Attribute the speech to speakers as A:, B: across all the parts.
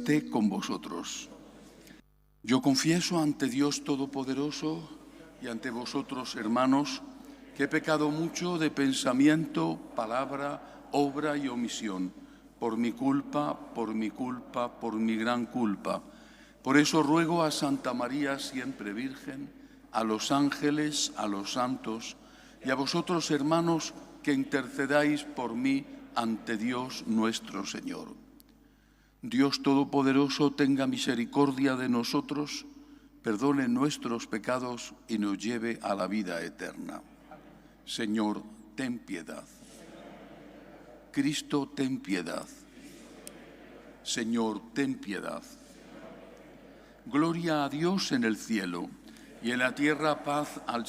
A: esté con vosotros. Yo confieso ante Dios Todopoderoso y ante vosotros, hermanos, que he pecado mucho de pensamiento, palabra, obra y omisión, por mi culpa, por mi gran culpa. Por eso ruego a Santa María, siempre Virgen, a los ángeles, a los santos y a vosotros, hermanos, que intercedáis por mí ante Dios nuestro Señor. Dios Todopoderoso tenga misericordia de nosotros, perdone nuestros pecados y nos lleve a la vida eterna. Señor, ten piedad. Cristo, ten piedad. Señor, ten piedad. Gloria a Dios en el cielo y en la tierra paz al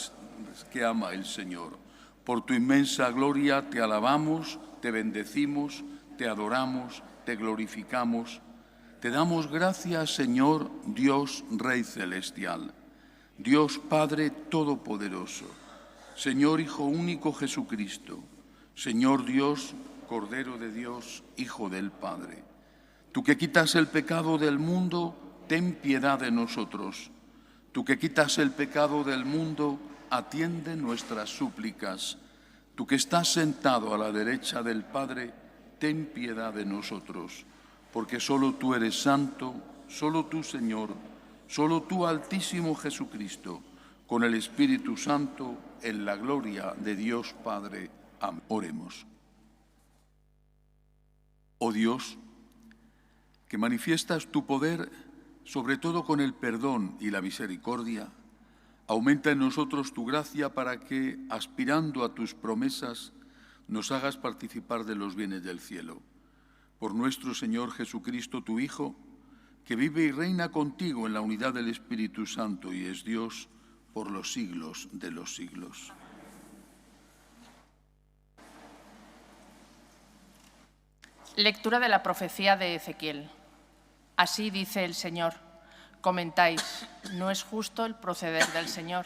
A: que ama el Señor. Por tu inmensa gloria te alabamos, te bendecimos, te adoramos, te glorificamos. Te damos gracias, Señor, Dios Rey Celestial, Dios Padre Todopoderoso, Señor Hijo único Jesucristo, Señor Dios, Cordero de Dios, Hijo del Padre. Tú que quitas el pecado del mundo, ten piedad de nosotros. Tú que quitas el pecado del mundo, atiende nuestras súplicas. Tú que estás sentado a la derecha del Padre, ten piedad de nosotros. Porque solo tú eres santo, solo tú, Señor, solo tú, Altísimo Jesucristo, con el Espíritu Santo, en la gloria de Dios Padre. Amén. Oremos. Oh Dios, que manifiestas tu poder, sobre todo con el perdón y la misericordia, aumenta en nosotros tu gracia para que, aspirando a tus promesas, nos hagas participar de los bienes del cielo. Por nuestro Señor Jesucristo, tu Hijo, que vive y reina contigo en la unidad del Espíritu Santo y es Dios por los siglos de los siglos.
B: Lectura de la profecía de Ezequiel. Así dice el Señor: comentáis, no es justo el proceder del Señor.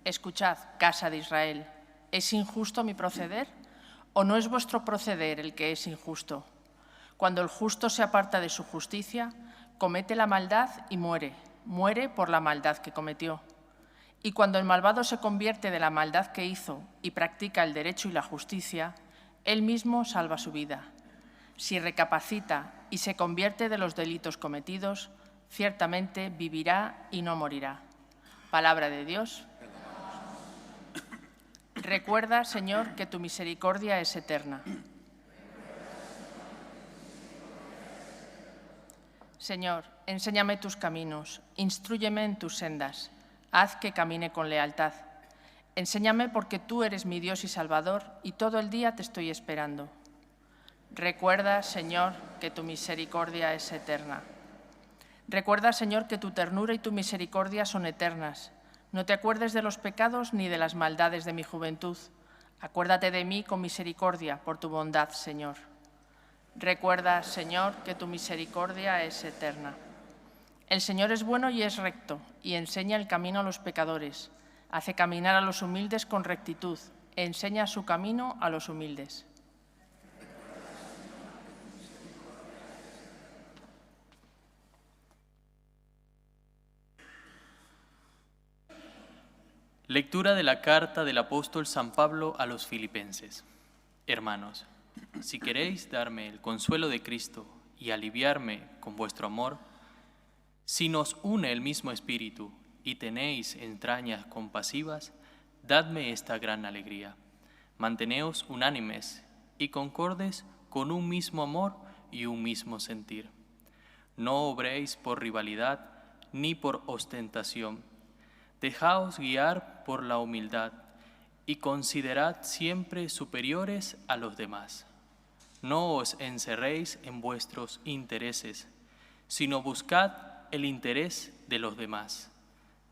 B: Escuchad, casa de Israel, ¿es injusto mi proceder? ¿O no es vuestro proceder el que es injusto? Cuando el justo se aparta de su justicia, comete la maldad y muere por la maldad que cometió. Y cuando el malvado se convierte de la maldad que hizo y practica el derecho y la justicia, él mismo salva su vida. Si recapacita y se convierte de los delitos cometidos, ciertamente vivirá y no morirá. Palabra de Dios. Recuerda, Señor, que tu misericordia es eterna. Señor, enséñame tus caminos, instrúyeme en tus sendas, haz que camine con lealtad. Enséñame porque tú eres mi Dios y Salvador y todo el día te estoy esperando. Recuerda, Señor, que tu misericordia es eterna. Recuerda, Señor, que tu ternura y tu misericordia son eternas. No te acuerdes de los pecados ni de las maldades de mi juventud. Acuérdate de mí con misericordia por tu bondad, Señor. Recuerda, Señor, que tu misericordia es eterna. El Señor es bueno y es recto, y enseña el camino a los pecadores. Hace caminar a los humildes con rectitud, enseña su camino a los humildes.
C: Lectura de la carta del apóstol San Pablo a los Filipenses. Hermanos, si queréis darme el consuelo de Cristo y aliviarme con vuestro amor, si nos une el mismo espíritu y tenéis entrañas compasivas, dadme esta gran alegría. Manteneos unánimes y concordes con un mismo amor y un mismo sentir. No obréis por rivalidad ni por ostentación. Dejaos guiar por la humildad y considerad siempre superiores a los demás. No os encerréis en vuestros intereses, sino buscad el interés de los demás.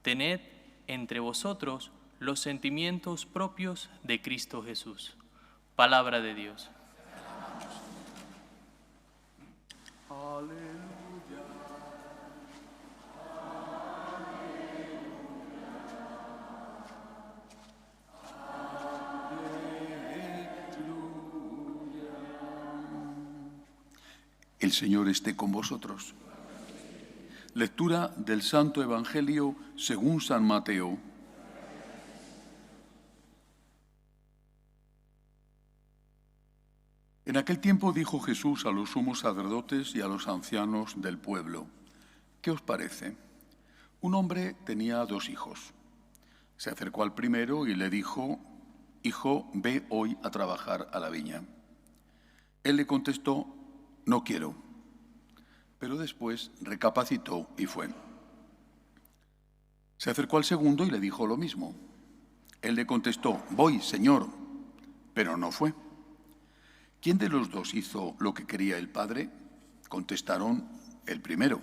C: Tened entre vosotros los sentimientos propios de Cristo Jesús. Palabra de Dios.
A: Aleluya. El Señor esté con vosotros. Lectura del Santo Evangelio según San Mateo. En aquel tiempo dijo Jesús a los sumos sacerdotes y a los ancianos del pueblo: ¿Qué os parece? Un hombre tenía 2 hijos. Se acercó al primero y le dijo: Hijo, ve hoy a trabajar a la viña. Él le contestó: No quiero. Pero después recapacitó y fue. Se acercó al segundo y le dijo lo mismo. Él le contestó: Voy, Señor, pero no fue. ¿Quién de los 2 hizo lo que quería el Padre? Contestaron: el primero.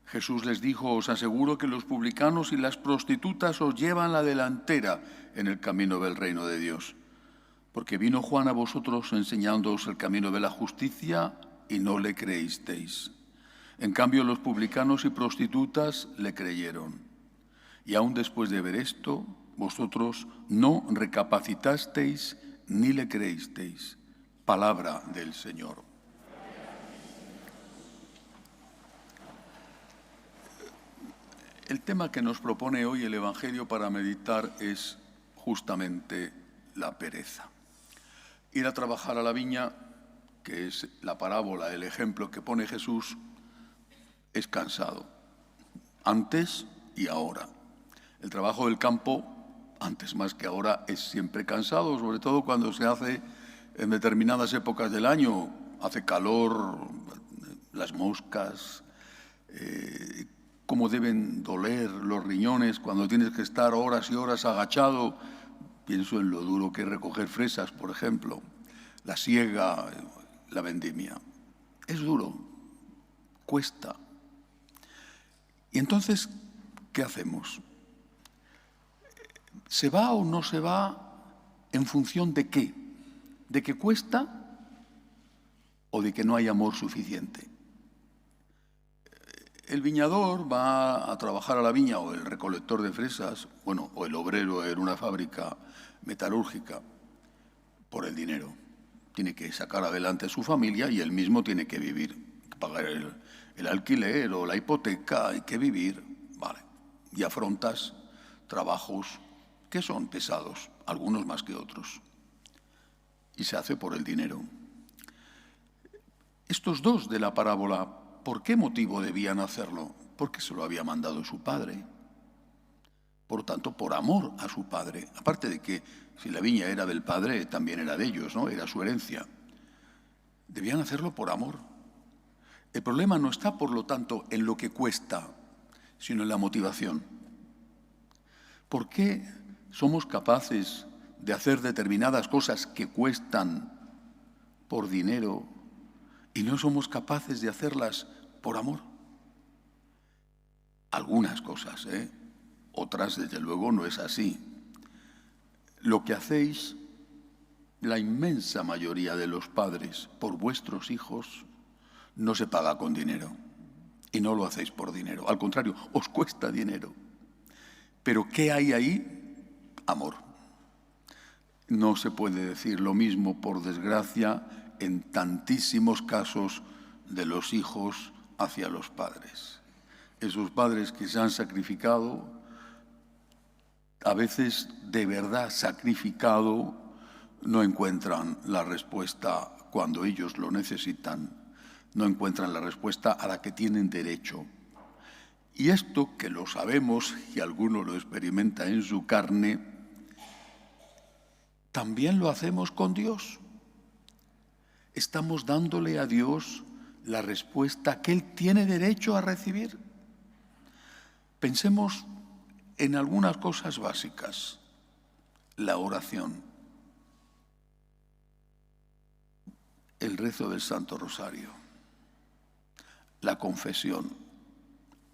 A: Jesús les dijo: Os aseguro que los publicanos y las prostitutas os llevan la delantera en el camino del reino de Dios. Porque vino Juan a vosotros enseñándoos el camino de la justicia y no le creísteis. En cambio, los publicanos y prostitutas le creyeron. Y aún después de ver esto, vosotros no recapacitasteis ni le creísteis. Palabra del Señor. El tema que nos propone hoy el Evangelio para meditar es justamente la pereza. Ir a trabajar a la viña, que es la parábola, el ejemplo que pone Jesús, es cansado, antes y ahora. El trabajo del campo, antes más que ahora, es siempre cansado, sobre todo cuando se hace en determinadas épocas del año. Hace calor, las moscas, cómo deben doler los riñones cuando tienes que estar horas y horas agachado. Pienso en lo duro que es recoger fresas, por ejemplo, la siega, la vendimia. Es duro, cuesta. Y entonces, ¿qué hacemos? ¿Se va o no se va en función de qué? ¿De que cuesta o de que no hay amor suficiente? El viñador va a trabajar a la viña, o el recolector de fresas, o el obrero en una fábrica metalúrgica, por el dinero. Tiene que sacar adelante a su familia y él mismo tiene que vivir, pagar el alquiler o la hipoteca, hay que vivir, vale. Y afrontas trabajos que son pesados, algunos más que otros. Y se hace por el dinero. Estos 2 de la parábola, ¿por qué motivo debían hacerlo? Porque se lo había mandado su padre. Por tanto, por amor a su padre. Aparte de que si la viña era del padre, también era de ellos, ¿no? Era su herencia. Debían hacerlo por amor. El problema no está, por lo tanto, en lo que cuesta, sino en la motivación. ¿Por qué somos capaces de hacer determinadas cosas que cuestan por dinero y no somos capaces de hacerlas por amor? Algunas cosas, otras desde luego no es así. Lo que hacéis, la inmensa mayoría de los padres, por vuestros hijos, no se paga con dinero. Y no lo hacéis por dinero. Al contrario, os cuesta dinero. Pero ¿qué hay ahí? Amor. No se puede decir lo mismo, por desgracia, en tantísimos casos de los hijos hacia los padres. Esos padres que se han sacrificado, a veces de verdad sacrificado, no encuentran la respuesta cuando ellos lo necesitan, no encuentran la respuesta a la que tienen derecho. Y esto, que lo sabemos y alguno lo experimenta en su carne, también lo hacemos con Dios. Estamos dándole a Dios la respuesta que Él tiene derecho a recibir. Pensemos en algunas cosas básicas. La oración, el rezo del Santo Rosario, la confesión.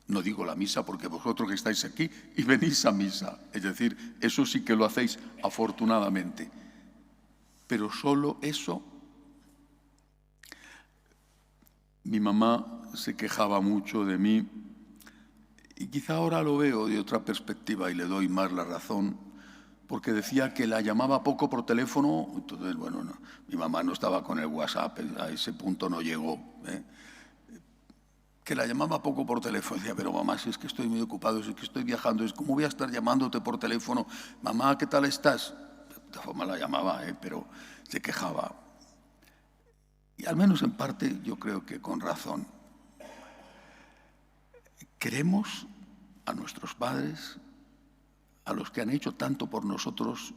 A: No digo la misa porque vosotros que estáis aquí y venís a misa, es decir, eso sí que lo hacéis afortunadamente. Pero solo eso. Mi mamá se quejaba mucho de mí y quizá ahora lo veo de otra perspectiva y le doy más la razón, porque decía que la llamaba poco por teléfono. Entonces, bueno, no, mi mamá no estaba con el WhatsApp, a ese punto no llegó, que la llamaba poco por teléfono. Decía, pero mamá, si es que estoy muy ocupado, si es que estoy viajando, ¿cómo voy a estar llamándote por teléfono? Mamá, ¿qué tal estás? De todas formas la llamaba, pero se quejaba. Y al menos en parte yo creo que con razón. Queremos a nuestros padres, a los que han hecho tanto por nosotros,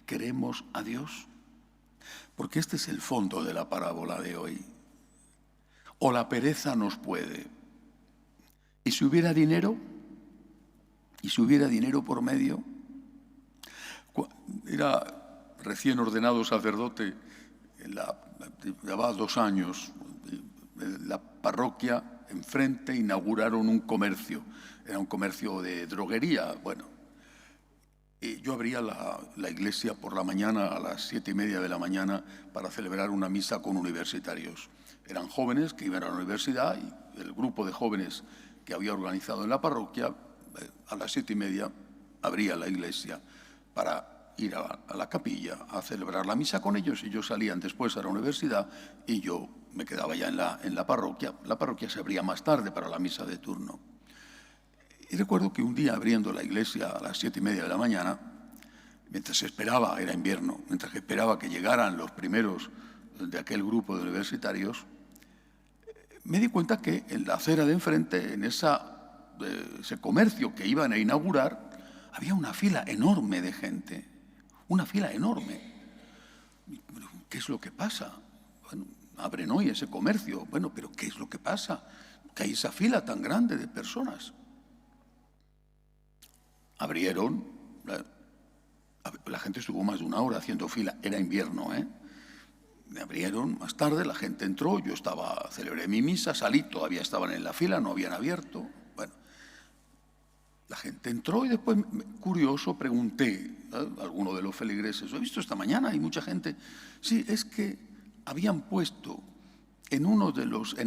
A: queremos a Dios. Porque este es el fondo de la parábola de hoy. O la pereza nos puede. ¿Y si hubiera dinero? ¿Y si hubiera dinero por medio? Era recién ordenado sacerdote, llevaba 2 años. En la parroquia, enfrente, inauguraron un comercio. Era un comercio de droguería. Bueno, y yo abría la iglesia por la mañana a las 7:30 de la mañana para celebrar una misa con universitarios. Eran jóvenes que iban a la universidad y el grupo de jóvenes que había organizado en la parroquia, a las 7:30 abría la iglesia para ir a la capilla a celebrar la misa con ellos. Ellos salían después a la universidad y yo me quedaba ya en la parroquia. La parroquia se abría más tarde para la misa de turno. Y recuerdo que un día abriendo la iglesia a las 7:30 de la mañana, mientras esperaba, era invierno, mientras que esperaba que llegaran los primeros de aquel grupo de universitarios, me di cuenta que en la acera de enfrente, en ese comercio que iban a inaugurar, había una fila enorme de gente, una fila enorme. ¿Qué es lo que pasa? Bueno, abren hoy ese comercio. Bueno, pero ¿qué es lo que pasa? Que hay esa fila tan grande de personas. Abrieron, la gente estuvo más de 1 hora haciendo fila, era invierno, Me abrieron más tarde, la gente entró, yo celebré mi misa, salí, todavía estaban en la fila, no habían abierto. Bueno, la gente entró y después, curioso, pregunté a alguno de los feligreses, ¿lo he visto esta mañana? Hay mucha gente. Sí, es que habían puesto en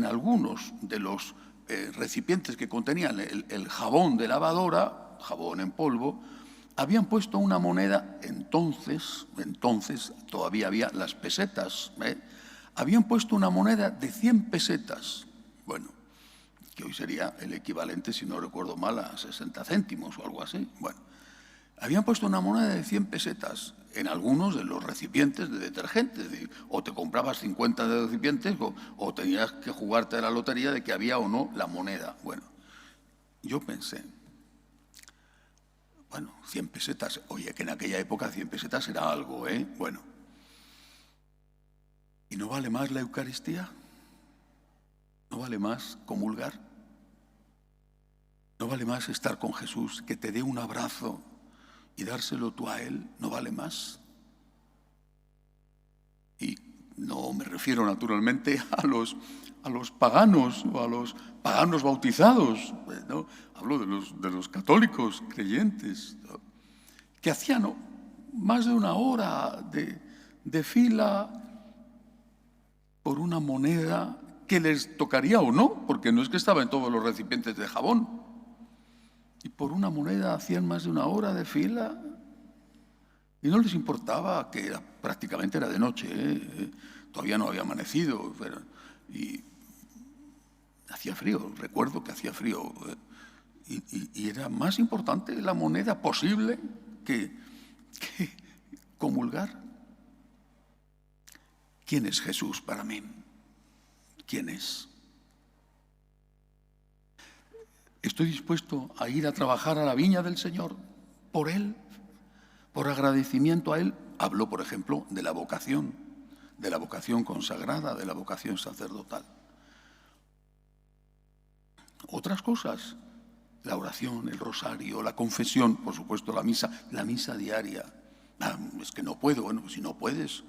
A: algunos de los recipientes que contenían el jabón de lavadora, jabón en polvo, habían puesto una moneda, entonces todavía había las pesetas, habían puesto una moneda de 100 pesetas, bueno, que hoy sería el equivalente, si no recuerdo mal, a 60 céntimos o algo así. Bueno, habían puesto una moneda de 100 pesetas en algunos de los recipientes de detergente, es decir, o te comprabas 50 de recipientes o tenías que jugarte a la lotería de que había o no la moneda. Bueno, yo pensé, bueno, 100 pesetas, oye, que en aquella época 100 pesetas era algo, Bueno, ¿y no vale más la Eucaristía? ¿No vale más comulgar? ¿No vale más estar con Jesús, que te dé un abrazo y dárselo tú a Él? ¿No vale más? Y no me refiero naturalmente a los paganos o a los paganos bautizados, ¿no? Hablo de los católicos creyentes, ¿no? Que hacían más de 1 hora de fila por una moneda que les tocaría o no, porque no es que estaba en todos los recipientes de jabón. Y por una moneda hacían más de 1 hora de fila y no les importaba que prácticamente era de noche, todavía no había amanecido, y hacía frío, recuerdo que hacía frío, y era más importante la moneda posible que comulgar. ¿Quién es Jesús para mí? ¿Quién es? Estoy dispuesto a ir a trabajar a la viña del Señor por Él, por agradecimiento a Él. Hablo, por ejemplo, de la vocación consagrada, de la vocación sacerdotal. Otras cosas, la oración, el rosario, la confesión, por supuesto la misa diaria. Es que no puedo. Bueno, si no puedes,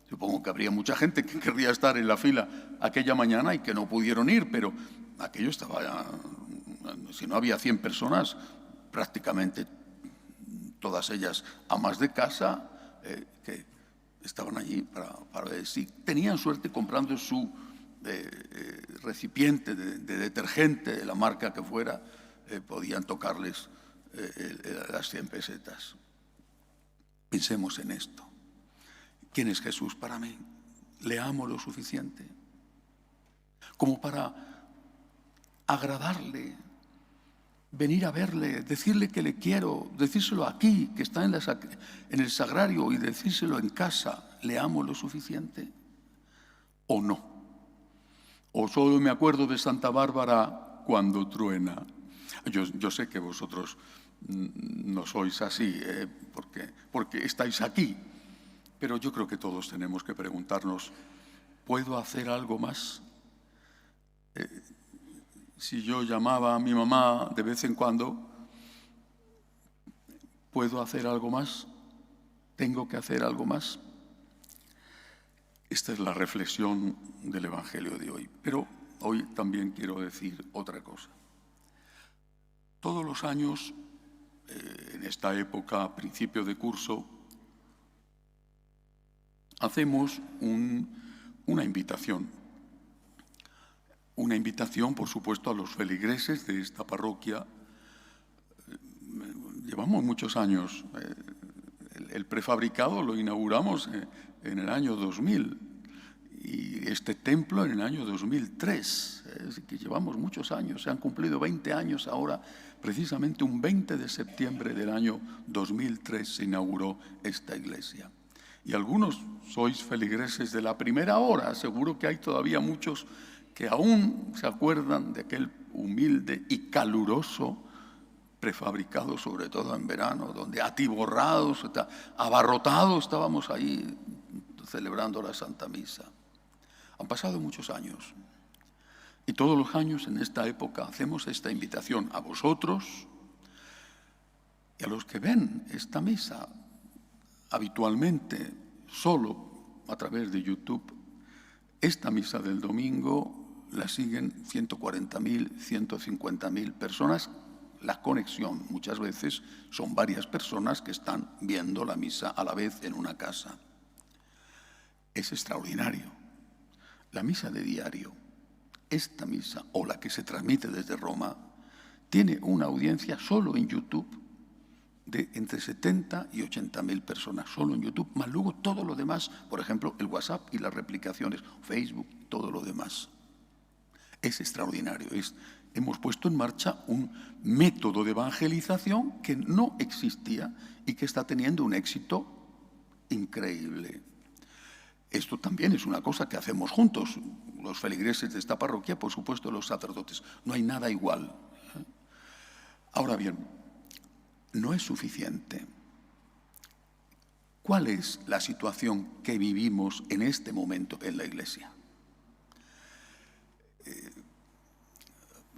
A: supongo que habría mucha gente que querría estar en la fila aquella mañana y que no pudieron ir, pero aquello estaba, si no había 100 personas, prácticamente todas ellas amas de casa, que estaban allí para ver si tenían suerte comprando su recipiente de detergente, de la marca que fuera, podían tocarles las 100 pesetas. Pensemos en esto. ¿Quién es Jesús para mí? ¿Le amo lo suficiente como para agradarle, venir a verle, decirle que le quiero, decírselo aquí, que está en el sagrario, y decírselo en casa, ¿le amo lo suficiente o no? O solo me acuerdo de Santa Bárbara cuando truena. Yo sé que vosotros no sois así, porque estáis aquí, pero yo creo que todos tenemos que preguntarnos, ¿puedo hacer algo más? Si yo llamaba a mi mamá de vez en cuando, ¿puedo hacer algo más? ¿Tengo que hacer algo más? Esta es la reflexión del Evangelio de hoy. Pero hoy también quiero decir otra cosa. Todos los años, en esta época, principio de curso, hacemos una invitación. Una invitación, por supuesto, a los feligreses de esta parroquia. Llevamos muchos años. El prefabricado lo inauguramos en el año 2000 y este templo en el año 2003. Es decir, que llevamos muchos años. Se han cumplido 20 años ahora. Precisamente un 20 de septiembre del año 2003 se inauguró esta iglesia. Y algunos sois feligreses de la primera hora. Seguro que hay todavía muchos que aún se acuerdan de aquel humilde y caluroso prefabricado, sobre todo en verano, donde atiborrados, abarrotados estábamos ahí celebrando la Santa Misa. Han pasado muchos años y todos los años en esta época hacemos esta invitación a vosotros y a los que ven esta misa habitualmente solo a través de YouTube. Esta misa del domingo la siguen 140.000, 150.000 personas. La conexión muchas veces son varias personas que están viendo la misa a la vez en una casa. Es extraordinario. La misa de diario, esta misa o la que se transmite desde Roma, tiene una audiencia solo en YouTube de entre 70 y 80.000 personas, solo en YouTube, más luego todo lo demás, por ejemplo, el WhatsApp y las replicaciones, Facebook, todo lo demás. Es extraordinario. Hemos puesto en marcha un método de evangelización que no existía y que está teniendo un éxito increíble. Esto también es una cosa que hacemos juntos, los feligreses de esta parroquia, por supuesto los sacerdotes. No hay nada igual. Ahora bien, no es suficiente. ¿Cuál es la situación que vivimos en este momento en la Iglesia?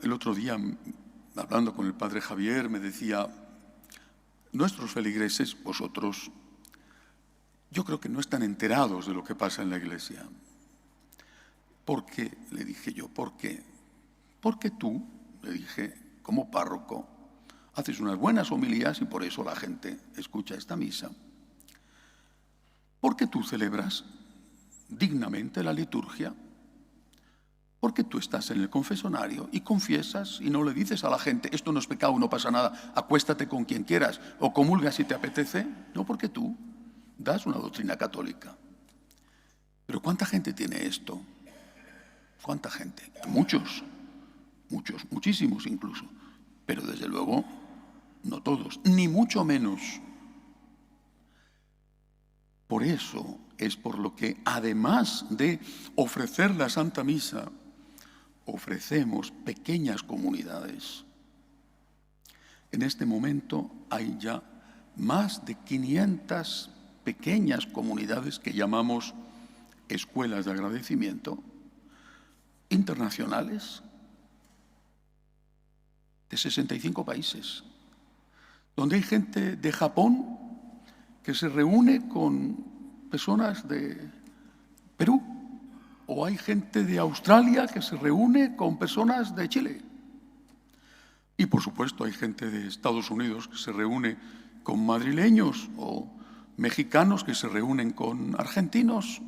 A: El otro día, hablando con el padre Javier, me decía, nuestros feligreses, vosotros, yo creo que no están enterados de lo que pasa en la Iglesia. ¿Por qué? Le dije yo, ¿por qué? Porque tú, le dije, como párroco, haces unas buenas homilías y por eso la gente escucha esta misa. Porque tú celebras dignamente la liturgia. Porque tú estás en el confesonario y confiesas y no le dices a la gente, esto no es pecado, no pasa nada, acuéstate con quien quieras o comulga si te apetece. No, porque tú das una doctrina católica. Pero ¿cuánta gente tiene esto? ¿Cuánta gente? Muchos, muchísimos incluso. Pero desde luego, no todos, ni mucho menos. Por eso es por lo que, además de ofrecer la Santa Misa, ofrecemos pequeñas comunidades. En este momento hay ya más de 500 pequeñas comunidades que llamamos escuelas de agradecimiento, internacionales, de 65 países, donde hay gente de Japón que se reúne con personas de Perú, o hay gente de Australia que se reúne con personas de Chile. Y por supuesto hay gente de Estados Unidos que se reúne con madrileños o mexicanos que se reúnen con argentinos.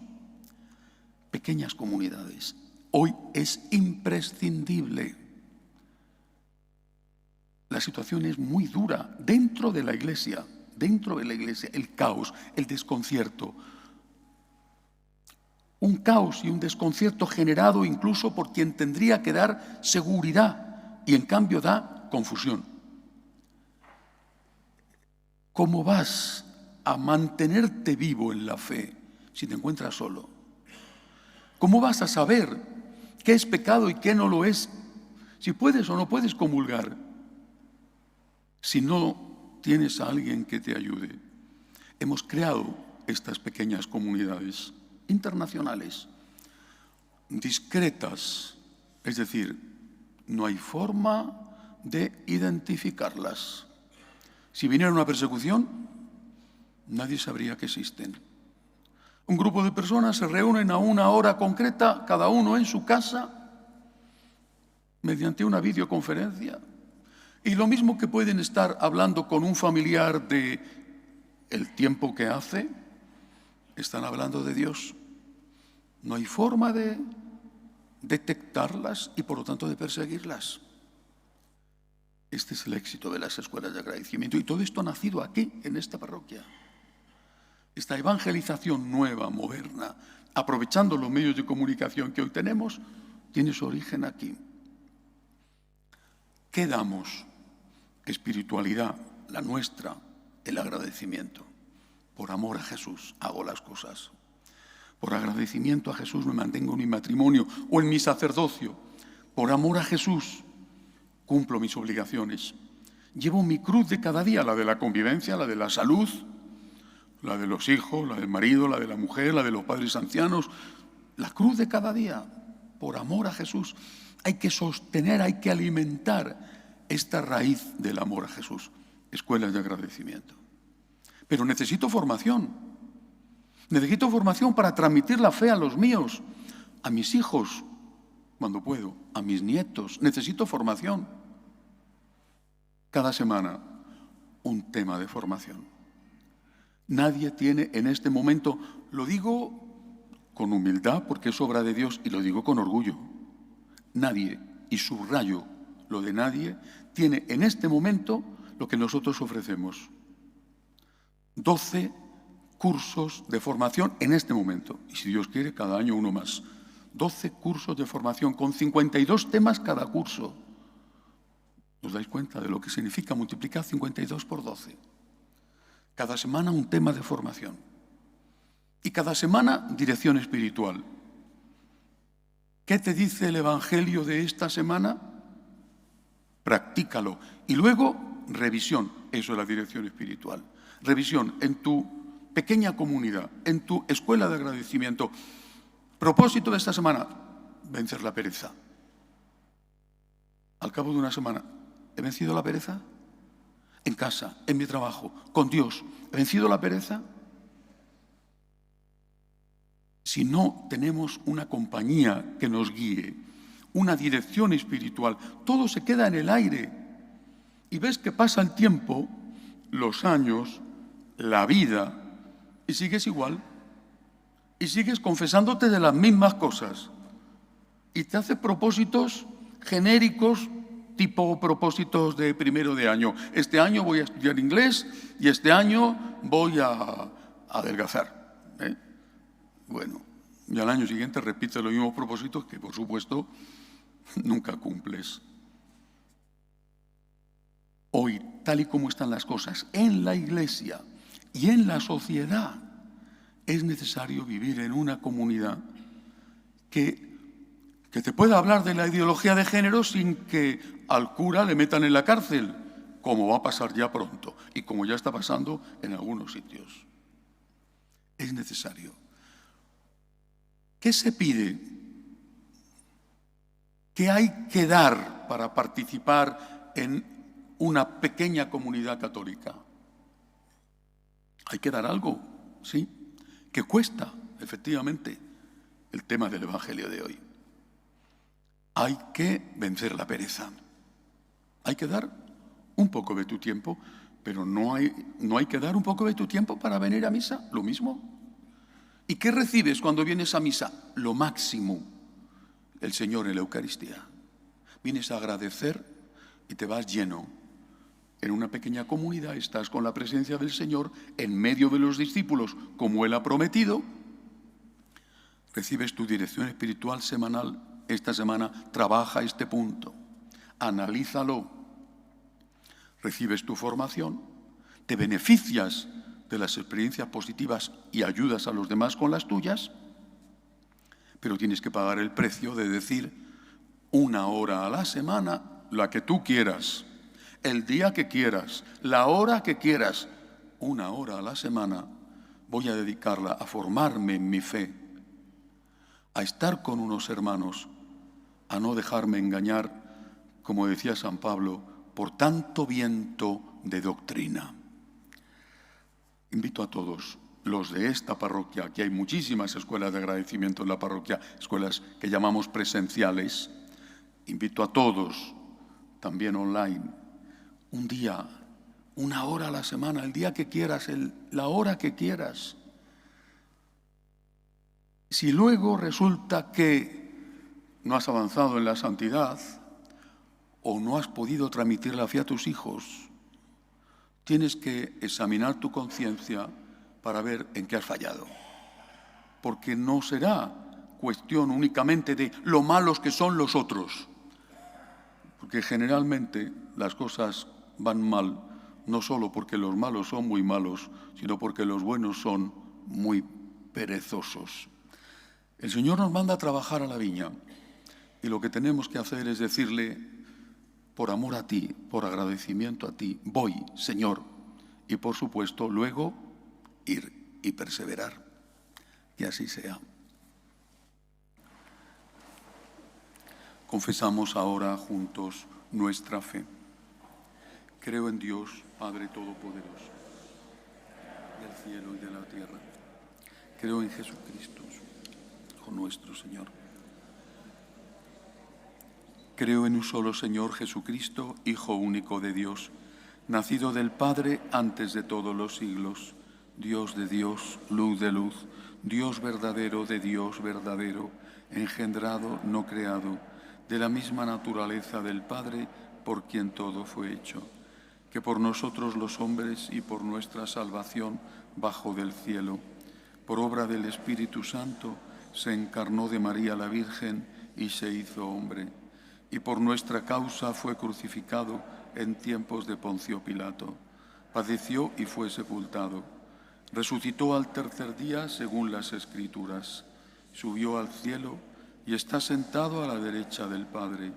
A: Pequeñas comunidades. Hoy es imprescindible. La situación es muy dura dentro de la Iglesia, el caos, el desconcierto. Un caos y un desconcierto generado incluso por quien tendría que dar seguridad y en cambio da confusión. ¿Cómo vas a mantenerte vivo en la fe si te encuentras solo? ¿Cómo vas a saber qué es pecado y qué no lo es? Si puedes o no puedes comulgar, si no tienes a alguien que te ayude. Hemos creado estas pequeñas comunidades internacionales, discretas, es decir, no hay forma de identificarlas. Si viniera una persecución, nadie sabría que existen. Un grupo de personas se reúnen a una hora concreta, cada uno en su casa, mediante una videoconferencia. Y lo mismo que pueden estar hablando con un familiar de el tiempo que hace, están hablando de Dios. No hay forma de detectarlas y por lo tanto de perseguirlas. Este es el éxito de las escuelas de agradecimiento. Y todo esto ha nacido aquí, en esta parroquia. Esta evangelización nueva, moderna, aprovechando los medios de comunicación que hoy tenemos, tiene su origen aquí. ¿Qué damos? Espiritualidad, la nuestra, el agradecimiento. Por amor a Jesús hago las cosas. Por agradecimiento a Jesús me mantengo en mi matrimonio o en mi sacerdocio. Por amor a Jesús cumplo mis obligaciones. Llevo mi cruz de cada día, la de la convivencia, la de la salud, la de los hijos, la del marido, la de la mujer, la de los padres ancianos. La cruz de cada día, por amor a Jesús. Hay que sostener, hay que alimentar esta raíz del amor a Jesús. Escuelas de agradecimiento. Pero necesito formación. Necesito formación para transmitir la fe a los míos, a mis hijos, cuando puedo, a mis nietos. Necesito formación. Cada semana, un tema de formación. Nadie tiene en este momento, lo digo con humildad porque es obra de Dios y lo digo con orgullo, nadie, y subrayo lo de nadie, tiene en este momento lo que nosotros ofrecemos. 12 cursos de formación en este momento, y si Dios quiere, cada año uno más. 12 cursos de formación con 52 temas cada curso. ¿Os dais cuenta de lo que significa multiplicar 52 por 12? Cada semana un tema de formación. Y cada semana dirección espiritual. ¿Qué te dice el Evangelio de esta semana? Practícalo. Y luego, revisión. Eso es la dirección espiritual. Revisión en tu pequeña comunidad, en tu escuela de agradecimiento. Propósito de esta semana, vencer la pereza. Al cabo de una semana, ¿he vencido la pereza? En casa, en mi trabajo, con Dios, ¿he vencido la pereza? Si no tenemos una compañía que nos guíe, una dirección espiritual, todo se queda en el aire. Y ves que pasa el tiempo, los años, la vida, y sigues igual. Y sigues confesándote de las mismas cosas. Y te haces propósitos genéricos, tipo propósitos de primero de año. Este año voy a estudiar inglés y este año voy a adelgazar. Bueno, y al año siguiente repites los mismos propósitos que, por supuesto, nunca cumples. Hoy, tal y como están las cosas en la Iglesia y en la sociedad, es necesario vivir en una comunidad que te pueda hablar de la ideología de género sin que al cura le metan en la cárcel, como va a pasar ya pronto y como ya está pasando en algunos sitios. Es necesario. ¿Qué se pide? ¿Qué hay que dar para participar en una pequeña comunidad católica? Hay que dar algo, ¿sí? Que cuesta, efectivamente, el tema del Evangelio de hoy. Hay que vencer la pereza. Hay que dar un poco de tu tiempo, pero no hay que dar un poco de tu tiempo para venir a misa, lo mismo. ¿Y qué recibes cuando vienes a misa? Lo máximo, el Señor en la Eucaristía. Vienes a agradecer y te vas lleno. En una pequeña comunidad estás con la presencia del Señor en medio de los discípulos, como Él ha prometido. Recibes tu dirección espiritual semanal. Esta semana trabaja este punto. Analízalo. Recibes tu formación, te beneficias de las experiencias positivas y ayudas a los demás con las tuyas, pero tienes que pagar el precio de decir 1 hora a la semana, la que tú quieras, el día que quieras, la hora que quieras, 1 hora a la semana voy a dedicarla a formarme en mi fe, a estar con unos hermanos, a no dejarme engañar, como decía San Pablo, por tanto viento de doctrina. Invito a todos, los de esta parroquia, que hay muchísimas escuelas de agradecimiento en la parroquia, escuelas que llamamos presenciales, invito a todos, también online, un día, 1 hora a la semana, el día que quieras, la hora que quieras. Si luego resulta que no has avanzado en la santidad o no has podido transmitir la fe a tus hijos, tienes que examinar tu conciencia para ver en qué has fallado. Porque no será cuestión únicamente de lo malos que son los otros. Porque generalmente las cosas van mal, no solo porque los malos son muy malos, sino porque los buenos son muy perezosos. El Señor nos manda a trabajar a la viña y lo que tenemos que hacer es decirle, por amor a ti, por agradecimiento a ti, voy, Señor, y por supuesto luego ir y perseverar. Que así sea. Confesamos ahora juntos nuestra fe. Creo en Dios, Padre Todopoderoso, del cielo y de la tierra. Creo en Jesucristo, Hijo nuestro Señor. Creo en un solo Señor Jesucristo, Hijo único de Dios, nacido del Padre antes de todos los siglos, Dios de Dios, luz de luz, Dios verdadero de Dios verdadero, engendrado, no creado, de la misma naturaleza del Padre, por quien todo fue hecho, que por nosotros los hombres y por nuestra salvación bajó del cielo, por obra del Espíritu Santo, se encarnó de María la Virgen y se hizo hombre, y por nuestra causa fue crucificado en tiempos de Poncio Pilato, padeció y fue sepultado, resucitó al tercer día según las Escrituras, subió al cielo y está sentado a la derecha del Padre,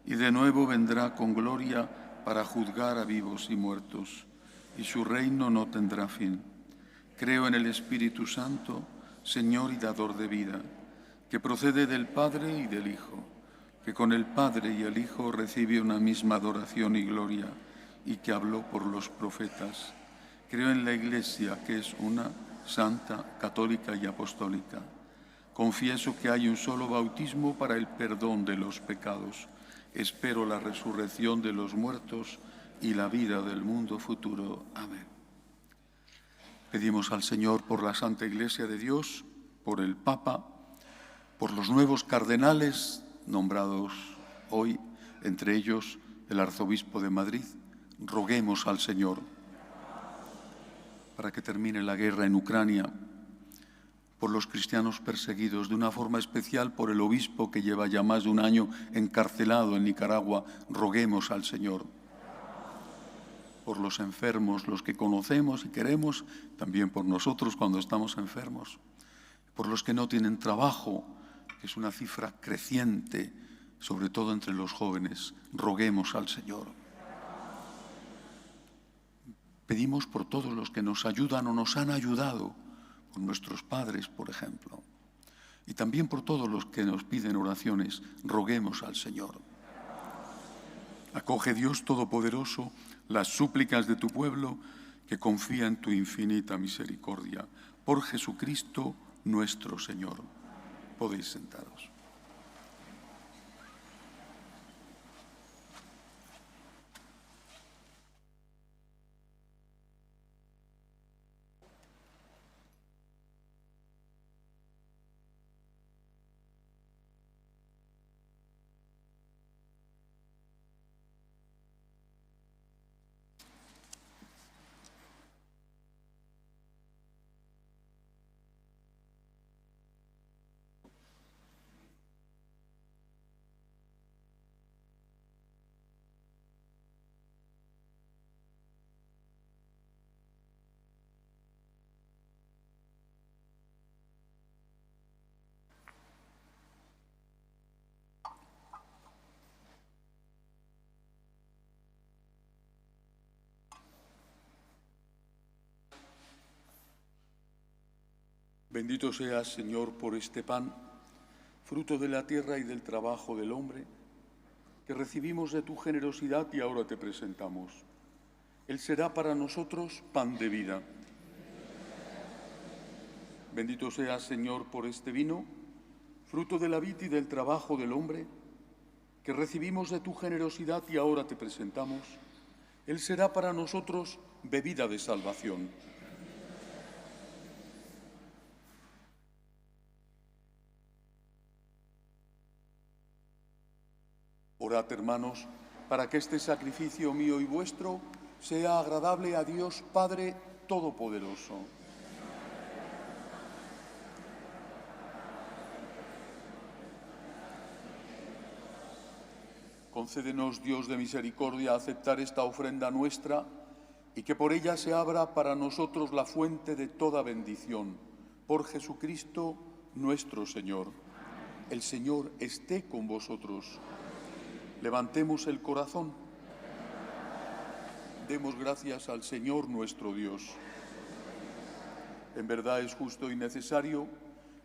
A: y de nuevo vendrá con gloria para juzgar a vivos y muertos, y su reino no tendrá fin. Creo en el Espíritu Santo, Señor y dador de vida, que procede del Padre y del Hijo, que con el Padre y el Hijo recibe una misma adoración y gloria, y que habló por los profetas. Creo en la Iglesia, que es una, santa, católica y apostólica. Confieso que hay un solo bautismo para el perdón de los pecados. Espero la resurrección de los muertos y la vida del mundo futuro. Amén. Pedimos al Señor por la Santa Iglesia de Dios, por el Papa, por los nuevos cardenales nombrados hoy, entre ellos el arzobispo de Madrid. Roguemos al Señor para que termine la guerra en Ucrania, por los cristianos perseguidos, de una forma especial por el obispo que lleva ya más de 1 año encarcelado en Nicaragua. Roguemos al Señor. Por los enfermos, los que conocemos y queremos, también por nosotros cuando estamos enfermos, por los que no tienen trabajo, que es una cifra creciente, sobre todo entre los jóvenes. Roguemos al Señor. Pedimos por todos los que nos ayudan o nos han ayudado, por nuestros padres, por ejemplo, y también por todos los que nos piden oraciones. Roguemos al Señor. Acoge, Dios Todopoderoso, las súplicas de tu pueblo que confía en tu infinita misericordia. Por Jesucristo nuestro Señor. Podéis sentaros. Bendito seas, Señor, por este pan, fruto de la tierra y del trabajo del hombre, que recibimos de tu generosidad y ahora te presentamos. Él será para nosotros pan de vida. Bendito seas, Señor, por este vino, fruto de la vid y del trabajo del hombre, que recibimos de tu generosidad y ahora te presentamos. Él será para nosotros bebida de salvación. Orad, hermanos, para que este sacrificio mío y vuestro sea agradable a Dios Padre Todopoderoso. Concédenos, Dios de misericordia, aceptar esta ofrenda nuestra y que por ella se abra para nosotros la fuente de toda bendición. Por Jesucristo nuestro Señor. El Señor esté con vosotros. Levantemos el corazón. Demos gracias al Señor nuestro Dios. En verdad es justo y necesario,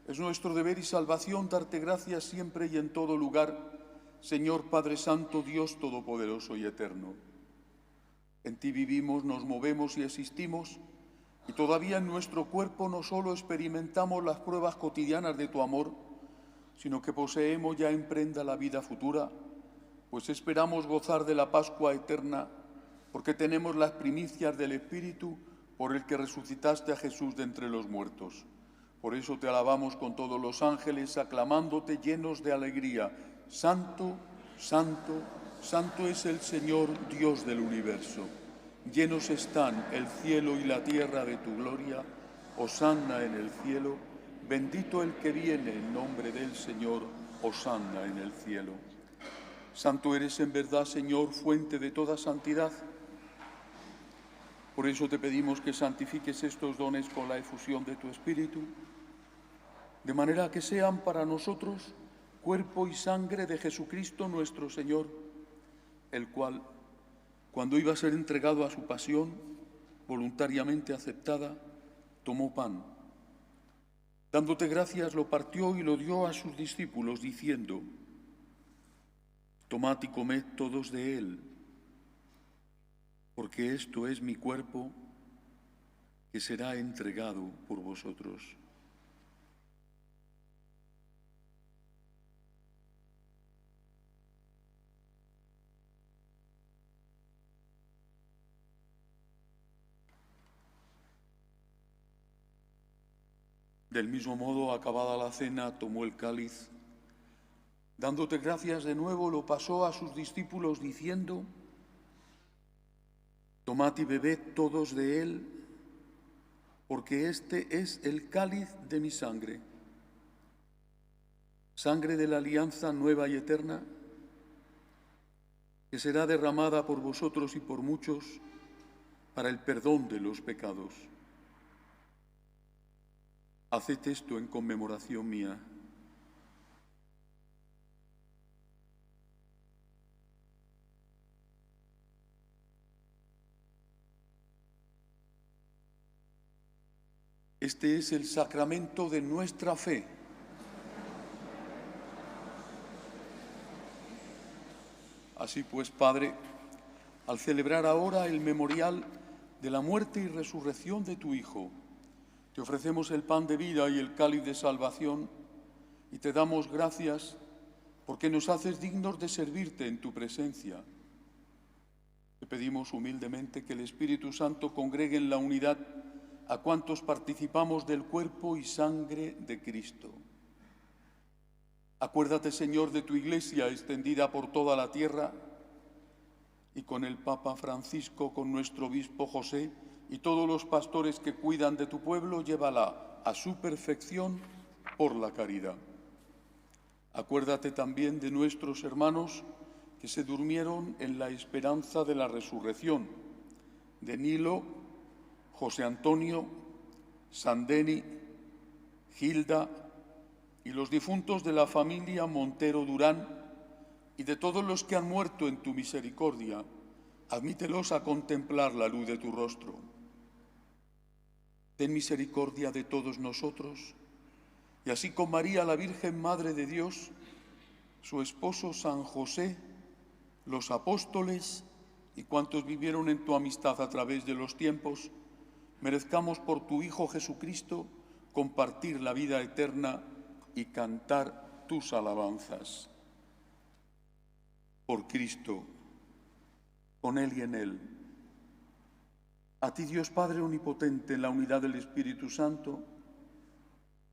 A: es nuestro deber y salvación darte gracias siempre y en todo lugar, Señor Padre Santo, Dios Todopoderoso y Eterno. En ti vivimos, nos movemos y existimos, y todavía en nuestro cuerpo no solo experimentamos las pruebas cotidianas de tu amor, sino que poseemos ya en prenda la vida futura, pues esperamos gozar de la Pascua eterna, porque tenemos las primicias del Espíritu por el que resucitaste a Jesús de entre los muertos. Por eso te alabamos con todos los ángeles, aclamándote llenos de alegría. Santo, santo, santo es el Señor, Dios del universo. Llenos están el cielo y la tierra de tu gloria. Hosanna en el cielo. Bendito el que viene en nombre del Señor. Hosanna en el cielo. Santo eres en verdad, Señor, fuente de toda santidad. Por eso te pedimos que santifiques estos dones con la efusión de tu Espíritu, de manera que sean para nosotros cuerpo y sangre de Jesucristo nuestro Señor, el cual, cuando iba a ser entregado a su pasión, voluntariamente aceptada, tomó pan. Dándote gracias, lo partió y lo dio a sus discípulos, diciendo: tomad y comed todos de él, porque esto es mi cuerpo que será entregado por vosotros. Del mismo modo, acabada la cena, tomó el cáliz. Dándote gracias de nuevo, lo pasó a sus discípulos diciendo: tomad y bebed todos de él, porque este es el cáliz de mi sangre, sangre de la alianza nueva y eterna, que será derramada por vosotros y por muchos para el perdón de los pecados. Haced esto en conmemoración mía. Este es el sacramento de nuestra fe. Así pues, Padre, al celebrar ahora el memorial de la muerte y resurrección de tu Hijo, te ofrecemos el pan de vida y el cáliz de salvación y te damos gracias porque nos haces dignos de servirte en tu presencia. Te pedimos humildemente que el Espíritu Santo congregue en la unidad a cuantos participamos del cuerpo y sangre de Cristo. Acuérdate, Señor, de tu Iglesia extendida por toda la tierra y con el Papa Francisco, con nuestro obispo José y todos los pastores que cuidan de tu pueblo, llévala a su perfección por la caridad. Acuérdate también de nuestros hermanos que se durmieron en la esperanza de la resurrección, de Nilo, José Antonio, Sandeni, Gilda y los difuntos de la familia Montero Durán y de todos los que han muerto en tu misericordia. Admítelos a contemplar la luz de tu rostro. ten misericordia de todos nosotros, y así con María, la Virgen Madre de Dios, su esposo San José, los apóstoles y cuantos vivieron en tu amistad a través de los tiempos, merezcamos por tu Hijo Jesucristo compartir la vida eterna y cantar tus alabanzas. Por Cristo, con Él y en Él. A ti, Dios Padre Omnipotente, en la unidad del Espíritu Santo,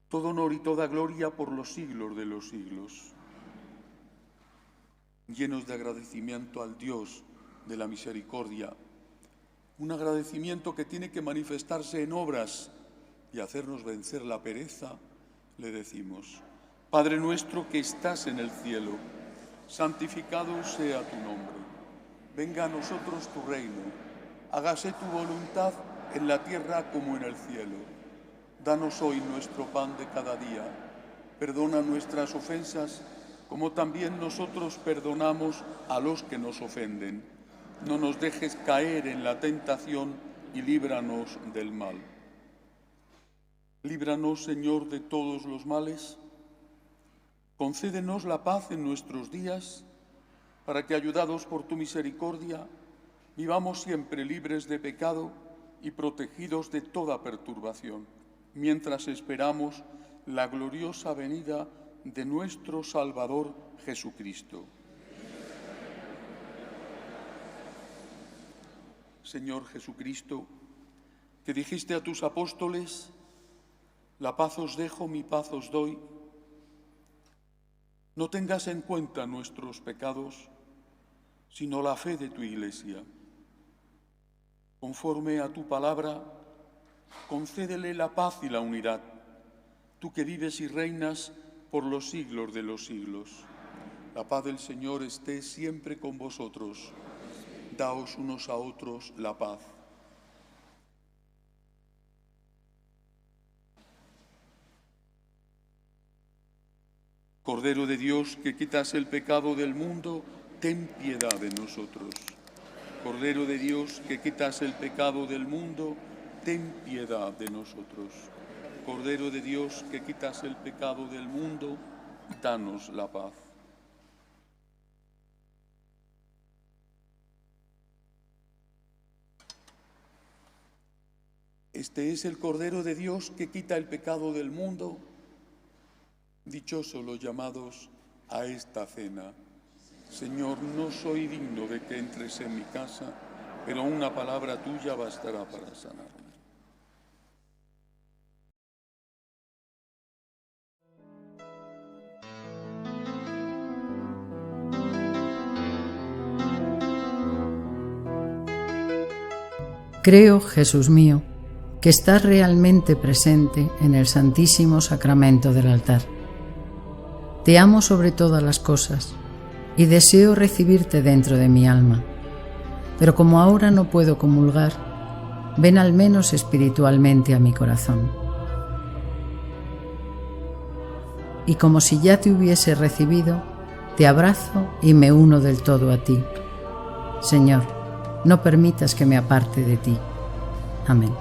A: todo honor y toda gloria por los siglos de los siglos. Llenos de agradecimiento al Dios de la misericordia, un agradecimiento que tiene que manifestarse en obras y hacernos vencer la pereza, le decimos: Padre nuestro que estás en el cielo, santificado sea tu nombre. Venga a nosotros tu reino, hágase tu voluntad en la tierra como en el cielo. Danos hoy nuestro pan de cada día. Perdona nuestras ofensas, como también nosotros perdonamos a los que nos ofenden. No nos dejes caer en la tentación y líbranos del mal. Líbranos, Señor, de todos los males. Concédenos la paz en nuestros días, para que, ayudados por tu misericordia, vivamos siempre libres de pecado y protegidos de toda perturbación, mientras esperamos la gloriosa venida de nuestro Salvador Jesucristo. Señor Jesucristo, que dijiste a tus apóstoles: la paz os dejo, mi paz os doy, no tengas en cuenta nuestros pecados, sino la fe de tu Iglesia. Conforme a tu palabra, concédele la paz y la unidad, tú que vives y reinas por los siglos de los siglos. La paz del Señor esté siempre con vosotros. Daos unos a otros la paz. Cordero de Dios, que quitas el pecado del mundo, ten piedad de nosotros. Cordero de Dios, que quitas el pecado del mundo, ten piedad de nosotros. Cordero de Dios, que quitas el pecado del mundo, danos la paz. Este es el Cordero de Dios que quita el pecado del mundo. Dichosos los llamados a esta cena. Señor, no soy digno de que entres en mi casa, pero una palabra tuya bastará para sanarme.
D: Creo, Jesús mío, que estás realmente presente en el Santísimo Sacramento del altar. Te amo sobre todas las cosas y deseo recibirte dentro de mi alma, pero como ahora no puedo comulgar, ven al menos espiritualmente a mi corazón. Y como si ya te hubiese recibido, te abrazo y me uno del todo a ti. Señor, no permitas que me aparte de ti. Amén.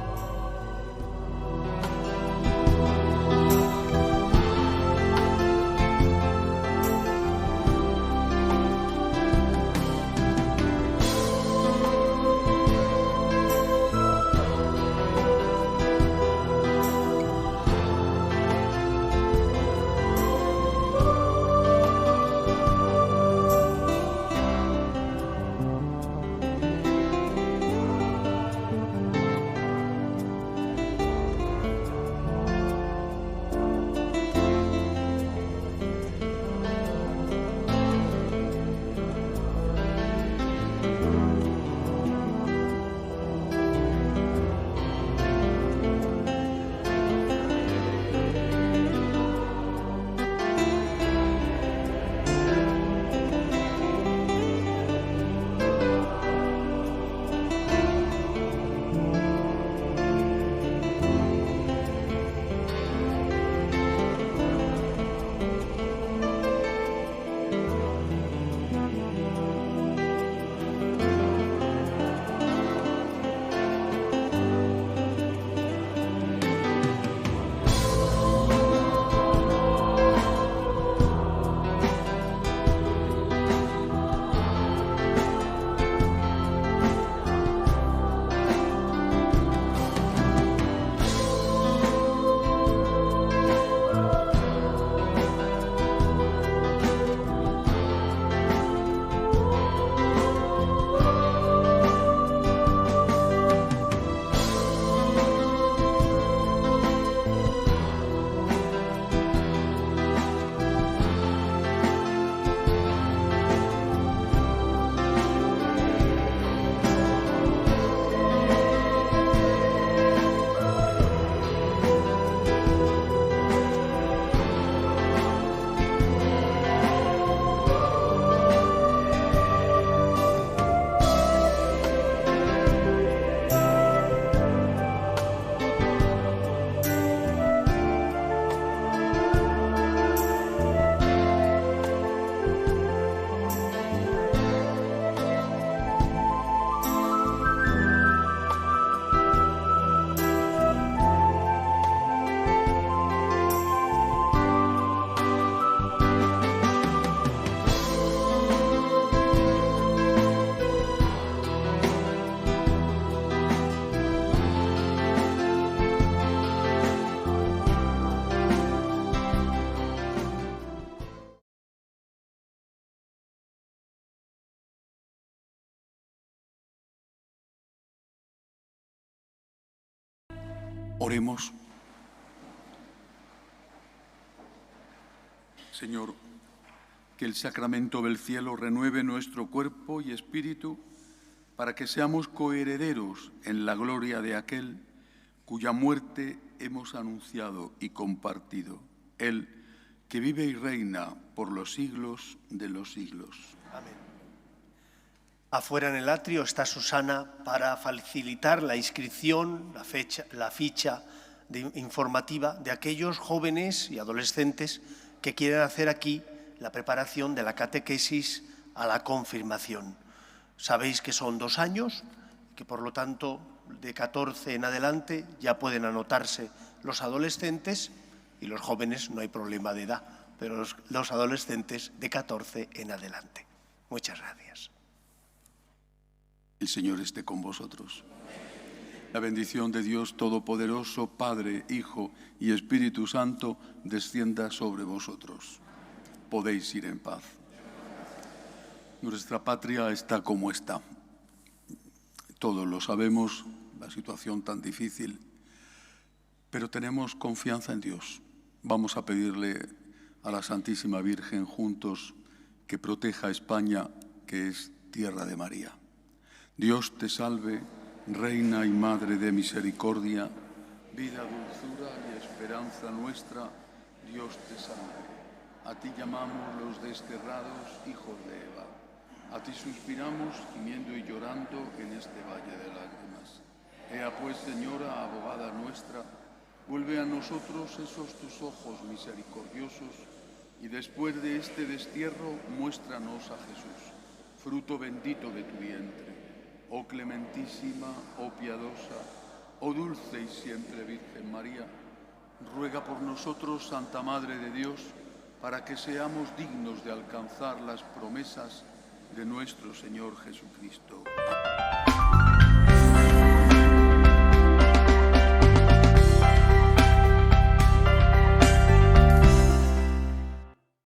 A: Oremos. Señor, que el sacramento del cielo renueve nuestro cuerpo y espíritu para que seamos coherederos en la gloria de aquel cuya muerte hemos anunciado y compartido, Él que vive y reina por los siglos de los siglos.
E: Amén. Afuera en el atrio está Susana para facilitar la inscripción, la ficha informativa de aquellos jóvenes y adolescentes que quieren hacer aquí la preparación de la catequesis a la confirmación. Sabéis que son 2 años, que por lo tanto de 14 en adelante ya pueden anotarse los adolescentes y los jóvenes no hay problema de edad, pero los adolescentes de 14 en adelante. Muchas gracias.
A: El Señor esté con vosotros. La bendición de Dios Todopoderoso, Padre, Hijo y Espíritu Santo, descienda sobre vosotros. Podéis ir en paz. Nuestra patria está como está. Todos lo sabemos, la situación tan difícil, pero tenemos confianza en Dios. Vamos a pedirle a la Santísima Virgen juntos que proteja a España, que es tierra de María. Dios te salve, Reina y Madre de misericordia, vida, dulzura y esperanza nuestra, Dios te salve. A ti llamamos los desterrados hijos de Eva. A ti suspiramos, gimiendo y llorando en este valle de lágrimas. Ea pues, Señora, abogada nuestra, vuelve a nosotros esos tus ojos misericordiosos y después de este destierro muéstranos a Jesús, fruto bendito de tu vientre. Oh clementísima, oh piadosa, oh dulce y siempre Virgen María, ruega por nosotros, Santa Madre de Dios, para que seamos dignos de alcanzar las promesas de nuestro Señor Jesucristo. Amén.